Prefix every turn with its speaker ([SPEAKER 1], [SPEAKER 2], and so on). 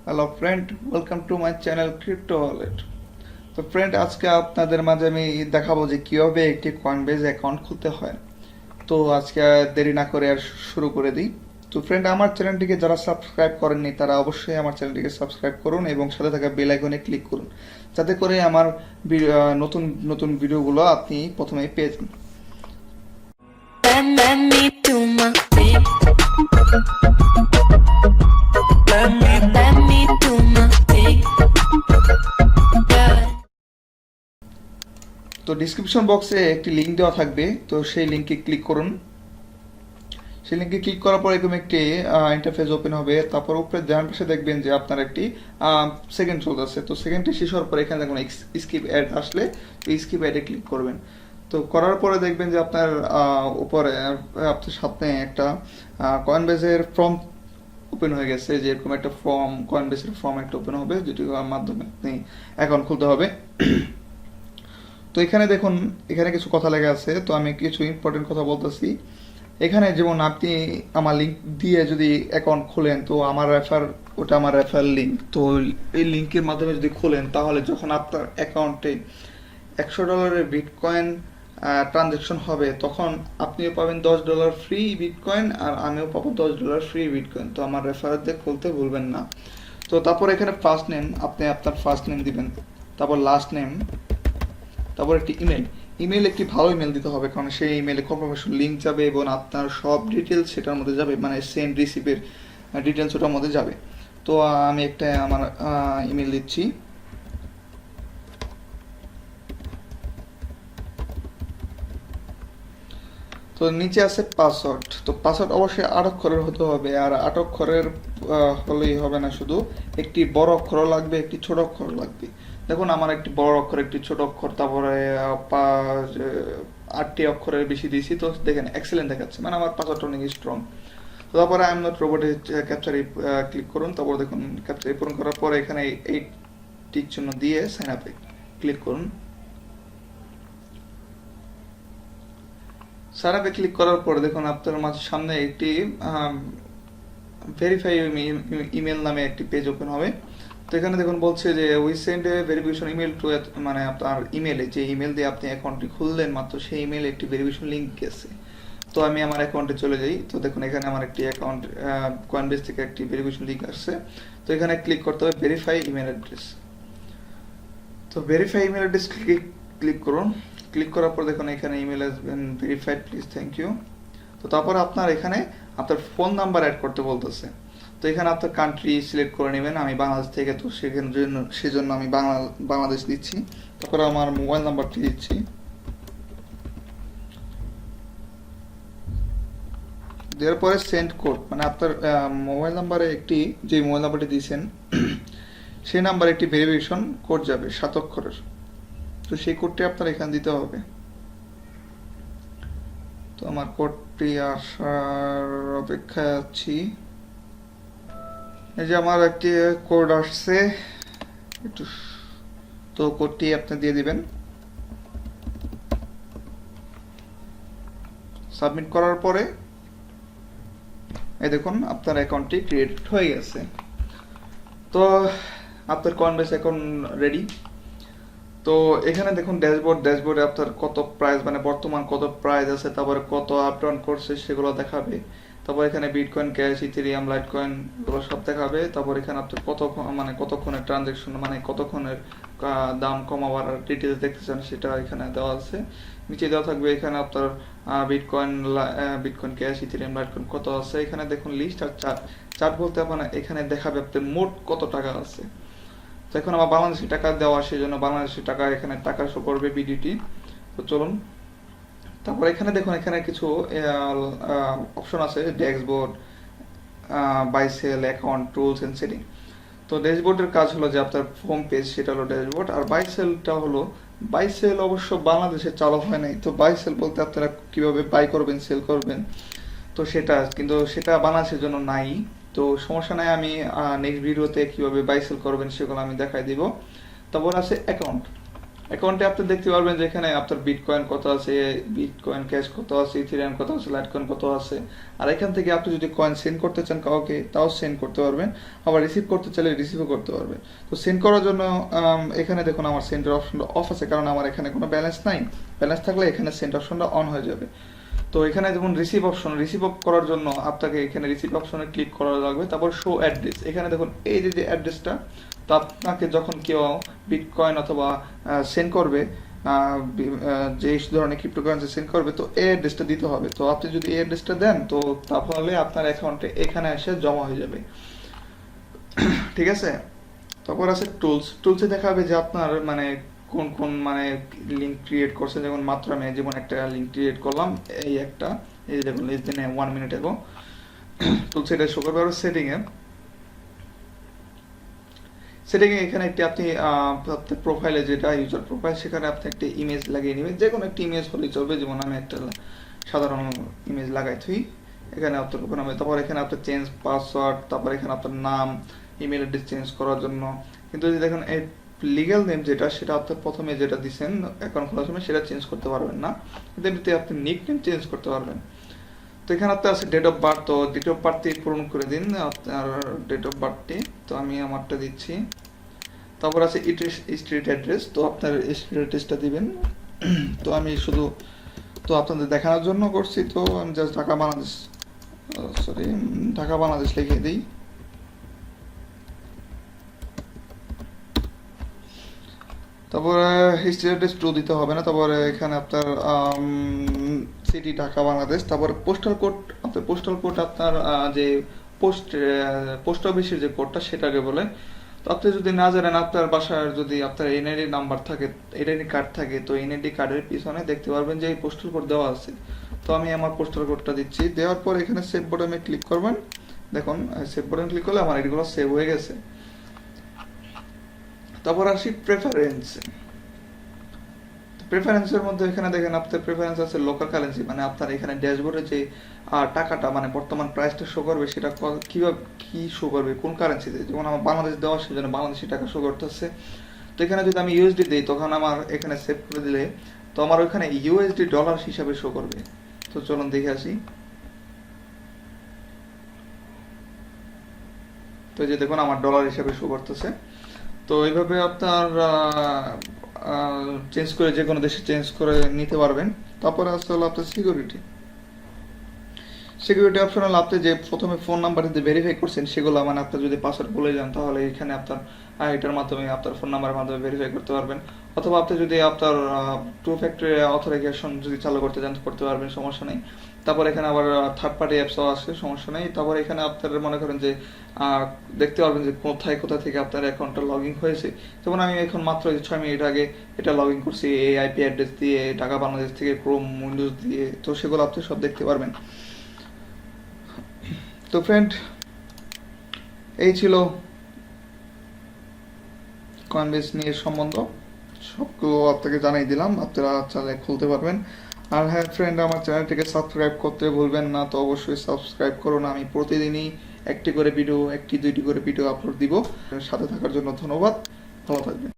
[SPEAKER 1] Hello friend, welcome to my channel crypto wallet. তো friend, আজকে আপনাদের মাঝে আমি দেখাবো যে কিভাবে একটি কয়েনবেজ অ্যাকাউন্ট খুলতে হয়। তো আজকে দেরি না করে আর শুরু করে দিই। তো ফ্রেন্ড, আমার চ্যানেলটিকে যারা সাবস্ক্রাইব করেননি তারা অবশ্যই আমার চ্যানেলটিকে সাবস্ক্রাইব করুন এবং সাথে থাকা বেল আইকনে ক্লিক করুন, যাতে করে আমার নতুন নতুন ভিডিওগুলো আপনি প্রথমেই পেয়ে যান।
[SPEAKER 2] Let me do my thing. Let me do my thing. Yeah.
[SPEAKER 1] তো ডিসক্রিপশন বক্সে একটি লিঙ্ক দেওয়া থাকবে, তো সেই লিঙ্কে ক্লিক করুন। সেই লিঙ্কে ক্লিক করার পর এরকম একটি ইন্টারফেস ওপেন হবে। তারপর উপরে ডান পাশে দেখবেন যে আপনার একটি সেকেন্ড চলতেছে। তো সেকেন্ডটি শেষ হওয়ার পর এখানে দেখুন স্কিপ অ্যাড আসলে স্কিপ অ্যাডে ক্লিক করবেন। তো করার পরে দেখবেন যে আপনার উপরে আপনার সামনে একটা কয়েনবেজের ফর্ম ওপেন হয়ে গেছে, যে এরকম একটা ফর্ম, কয়েনবেজের ফর্ম একটা ওপেন হবে, যেটির মাধ্যমে আপনি অ্যাকাউন্ট খুলতে হবে। তো এখানে দেখুন, এখানে কিছু কথা লেখা আছে, তো আমি কিছু ইম্পর্টেন্ট কথা বলতেছি। এখানে যেমন আপনি আমার লিঙ্ক দিয়ে যদি অ্যাকাউন্ট খোলেন, তো ওটা আমার রেফার লিঙ্ক। তো এই লিঙ্কের মাধ্যমে যদি খোলেন, তাহলে যখন আপনার অ্যাকাউন্টে $100 বিটকয়েন ট্রানজ্যাকশন হবে, তখন আপনিও পাবেন $10 ফ্রি বিটকয়েন, আর আমিও পাবো $10 ফ্রি বিটকয়েন। তো আমার রেফার দিয়ে খুলতে ভুলবেন না। তো তারপর এখানে ফার্স্ট নেম, আপনি আপনার ফার্স্ট নেম দিবেন, তারপর লাস্ট নেম, তারপর একটি ইমেল একটি ভালো ইমেল দিতে হবে, কারণ সেই ইমেলে কনফার্মেশন লিঙ্ক যাবে এবং আপনার সব ডিটেলস সেটার মধ্যে যাবে, মানে সেন্ড রিসিভের ডিটেলস ওটার মধ্যে যাবে। তো আমি একটা আমার ইমেল দিচ্ছি। তো নিচে আছে পাসওয়ার্ড। তো পাসওয়ার্ড অবশ্যই 8 অক্ষরের হতে হবে, আর 8 অক্ষরের হলেই হবে না, শুধু একটি বড় অক্ষরও লাগবে, একটি ছোট অক্ষর লাগবে। দেখুন, আমার একটি বড় অক্ষর, একটি ছোট অক্ষর, তারপরে 8টি অক্ষরের বেশি দিয়েছি। তো দেখেন এক্সেলেন্ট দেখাচ্ছে, মানে আমার পাসওয়ার্ডটা অনেক স্ট্রং। তো তারপরে আই এম নট রোবটে ক্যাপচারে ক্লিক করুন। তারপর দেখুন ক্যাপচারে পূরণ করার পরে এখানে এই টিক চিহ্ন দিয়ে সাইন আপে ক্লিক করুন। সারাপে ক্লিক করার পরে দেখুন আপনার মাঝে সামনে একটি ভেরিফাই ইমেল নামে একটি পেজ ওপেন হবে। তো এখানে দেখুন বলছে যে we send A verification email to, মানে আপনার ইমেলে যে ইমেল দিয়ে আপনি অ্যাকাউন্টটি খুললেন মাত্র, সেই ইমেলে একটি ভেরিফিকেশন লিঙ্ক গেছে। তো আমি আমার অ্যাকাউন্টে চলে যাই। তো দেখুন এখানে আমার একটি অ্যাকাউন্ট কয়েনবেস থেকে একটি ভেরিফিকেশন লিঙ্ক আসছে। তো এখানে ক্লিক করতে হবে ভেরিফাই ইমেল অ্যাড্রেস। তো ভেরিফাই ইমেল অ্যাড্রেস ক্লিক করুন। ক্লিক করার পর দেখুন এখানে email has been verified, please thank you. তো তারপর আপনার এখানে আপনার ফোন নাম্বার অ্যাড করতে বলতেছে। তো এখানে আপনার কান্ট্রি সিলেক্ট করে নেবেন। আমি বাংলাদেশ থেকে, তো সেজন্য আমি বাংলাদেশ দিচ্ছি। তারপরে আমার মোবাইল নাম্বারটি দিচ্ছি। দেওয়ার পরে সেন্ড কোড, মানে আপনার মোবাইল নাম্বারে যে মোবাইল নাম্বারটি দিয়েছেন সেই নাম্বারে একটি ভেরিফিকেশন কোড যাবে 7 অক্ষরের। তো সেই কোডটি আপনার এখানে দিতে হবে। তো আমার কোডটি আসার অপেক্ষায় আছি। এই যে আমার একটি কোড আসছে, একটু, তো কোডটি আপনি দিয়ে দিবেন। সাবমিট করার পরে এই দেখুন আপনার অ্যাকাউন্টটি ক্রিয়েট হয়ে গেছে। তো আপনার কয়েনবেস অ্যাকাউন্ট রেডি। তো এখানে দেখুন ড্যাশবোর্ডে আপনার কত প্রাইস, মানে বর্তমান কত প্রাইস আছে, তারপরে কত আপ ডাউন করছে সেগুলো দেখাবে। তারপর এখানে বিটকয়েন, ক্যাশ, ইথেরিয়াম, লাইটকয়েন এগুলো সব দেখাবে। তারপর এখানে আপনার কতক্ষণের ট্রানজ্যাকশন, মানে কতক্ষণের দাম কমাবার ডিটেলস দেখতে চান সেটা এখানে দেওয়া আছে। নিচে দেওয়া থাকবে এখানে আপনার বিটকয়েন, ক্যাশ, ইথেরিয়াম, লাইটকয়েন কত আছে। এখানে দেখুন লিস্ট আর চার্ট বলতে মানে এখানে দেখাবে আপনার মোট কত টাকা আছে। তো এখন আমার বাংলাদেশি টাকা দেওয়া, সেই জন্য বাংলাদেশি টাকা এখানে টাকা শো করবে বিডিটি। তো চলুন, তারপর এখানে দেখুন এখানে কিছু অপশন আছে, dashboard, buy sell, account, tools and setting. তো ড্যাশবোর্ডের কাজ হলো যে আপনার হোম পেজ, সেটা হলো ড্যাশবোর্ড। আর বাই সেলটা হলো, বাই সেল অবশ্য বাংলাদেশে চালু হয় নাই। তো বাই সেল বলতে আপনারা কিভাবে বাই করবেন, সেল করবেন, তো সেটা বাংলাদেশের জন্য নাই। তো সমস্যা নাই, আমি নেক্সট ভিডিওতে কিভাবে বাই সেল করবেন সেগুলো আমি দেখাই দিব। তারপর আছে অ্যাকাউন্ট। অ্যাকাউন্টে আপনি দেখতে পারবেন যে এখানে আপনার বিটকয়েন কত আছে, বিটকয়েন ক্যাশ কত আছে, ইথেরিয়াম কত আছে, লাইটকয়েন কত আছে। আর এখান থেকে আপনি যদি কয়েন সেন্ড করতে চান কাউকে, তাও সেন্ড করতে পারবেন। আবার রিসিভ করতে চাইলে রিসিভও করতে পারবেন। তো সেন্ড করার জন্য এখানে দেখুন আমার সেন্ডের অপশনটা অফ আছে, কারণ আমার এখানে কোনো ব্যালেন্স নাই। ব্যালেন্স থাকলে এখানে সেন্ড অপশনটা অন হয়ে যাবে। তো এখানে যেমন রিসিভ অপশন, রিসিভ করার জন্য আপনাকে এখানে রিসিভ অপশনে ক্লিক করা লাগবে। তারপর শো অ্যাড্রেস, এখানে দেখুন এই যে অ্যাড্রেসটা, তো আপনাকে যখন কেউ বিটকয়েন অথবা সেন্ড করবে, যে ধরনের ক্রিপ্টোকারেন্সি সেন্ড করবে, তো এই অ্যাড্রেসটা দিতে হবে। তো আপনি যদি এই অ্যাড্রেসটা দেন, তো তাহলে আপনার অ্যাকাউন্টে এখানে এসে জমা হয়ে যাবে। ঠিক আছে। তারপর আছে টুলস। টুলসে দেখাবে যে আপনার মানে কোন কোন মানে লিঙ্ক ক্রিয়েট করছেন। যেমন মাত্র আমি যেমন একটা লিঙ্ক ক্রিয়েট করলাম, এই একটা, এই দেখুন লেস দেন 1 মিনিট এগো। টুলস এটা শো করবে। আর সেটিংয়ে, সেটিংয়ে এখানে একটি আপনি আপনার প্রোফাইলে যেটা ইউজার প্রোফাইল, সেখানে আপনি একটা ইমেজ লাগিয়ে নেবেন। যে কোনো একটা ইমেজ হলেই চলবে। যেমন আমি একটা সাধারণ ইমেজ লাগাই থুই, এখানে আপনার ওপেন হবে। তারপর এখানে আপনার চেঞ্জ পাসওয়ার্ড, তারপর এখানে আপনার নাম, ইমেল অ্যাড্রেস চেঞ্জ করার জন্য। কিন্তু যদি দেখেন এই লিগ্যাল নেম যেটা, সেটা আপনার প্রথমে যেটা দিচ্ছেন অ্যাকাউন্ট খোলার সময়, সেটা চেঞ্জ করতে পারবেন না। কিন্তু এমনিতে আপনি নিক নেম চেঞ্জ করতে পারবেন। তো এখানে আপনার আছে ডেট অফ বার্থ। তো ডেট অফ বার্থটি পূরণ করে দিন আপনার ডেট অফ বার্থটি। তো আমি আমারটা দিচ্ছি। তারপর আছে স্ট্রিট অ্যাড্রেস। তো আপনার স্ট্রিট অ্যাড্রেসটা দিবেন। তো আমি শুধু তো আপনাদের দেখানোর জন্য করছি। তো আমি জাস্ট ঢাকা বাংলাদেশ, সরি, ঢাকা বাংলাদেশ লিখে দিই। তারপরে স্ট্রিট অ্যাড্রেস 2 দিতে হবে না। তারপরে এখানে আপনার সিটি ঢাকা বাংলাদেশ। তারপরে পোস্টাল কোড, আপনার পোস্টাল কোড আপনার যে পোস্ট অফিসের যে কোডটা, সেটাকে বলে। তো আপনি যদি না জানেন, আপনার বাসার যদি আপনার এনআইডি নাম্বার থাকে, এনআইডি কার্ড থাকে, তো এনআইডি কার্ডের পিছনে দেখতে পারবেন যে এই পোস্টাল কোড দেওয়া আছে। তো আমি আমার পোস্টাল কোডটা দিচ্ছি। দেওয়ার পর এখানে সেভ বাটনে ক্লিক করবেন। দেখুন সেভ বাটনে ক্লিক করলে আমার এগুলো সেভ হয়ে গেছে। তারপর আসি প্রেফারেন্স। প্রেফারেন্সের মধ্যে এখানে দেখেন আপনার প্রেফারেন্স আছে লোকাল কারেন্সি, মানে আপনার এখানে ড্যাশবোর্ডে যে টাকাটা মানে বর্তমান প্রাইসটা শো করবে, সেটা কিভাবে কি শো করবে, কোন কারেন্সিতে। যেমন আমার বাংলাদেশ দেওয়া, সেজন্য বাংলাদেশি টাকা শো করতেছে। তো এখানে যদি আমি ইউএসডি দিই, তখন আমার এখানে সেভ করে দিলে, তো আমার ওইখানে ইউএসডি ডলার হিসাবে শো করবে। তো চলুন দেখে আসি। তো এই যে দেখুন আমার ডলার হিসাবে শো করতেছে। তো এইভাবে আপনার চেঞ্জ করে যে কোনো দেশে চেঞ্জ করে নিতে পারবেন। তারপরে আসতে হলো আপনার সিকিউরিটি। সিকিউরিটি অপশনাল, আপনি যে প্রথমে ফোন নাম্বার দিয়ে ভেরিফাই করছেন, সেগুলো মানে আপনার যদি পাসওয়ার্ড ভুলে যান, তাহলে এখানে আপনার এটার মাধ্যমে আপনার ফোন নাম্বারের মাধ্যমে ভেরিফাই করতে পারবেন। অথবা আপনি যদি আপনার টু ফ্যাক্টরি অথরাইজেশন যদি চালু করতে চান, করতে পারবেন, সমস্যা নেই। তারপর এখানে আবার থার্ড পার্টি অ্যাপসও আছে, সমস্যা নেই। তারপর এখানে আপনার মনে করেন যে দেখতে পারবেন যে কোথায় কোথা থেকে আপনার অ্যাকাউন্টটা লগ ইন হয়েছে। যেমন আমি এখন মাত্র 6 মিনিট আগে এটা লগ ইন করছি, এই আইপি অ্যাড্রেস দিয়ে, ঢাকা বাংলাদেশ থেকে, ক্রোম উইন্ডোজ দিয়ে। তো সেগুলো আপনি সব দেখতে পারবেন। তো ফ্রেন্ড, এই ছিল কয়েনবেস নিয়ে সম্বন্ধ। সবগুলো আপনাকে জানাই দিলাম, আপনারা চাইলে খুলতে পারবেন। আর হ্যাঁ ফ্রেন্ড, আমার চ্যানেলটিকে সাবস্ক্রাইব করতে ভুলবেন না। তো অবশ্যই সাবস্ক্রাইব করুন। আমি প্রতিদিনই একটি দুইটি করে ভিডিও আপলোড দিব। সাথে থাকার জন্য ধন্যবাদ। ভালো থাকবেন।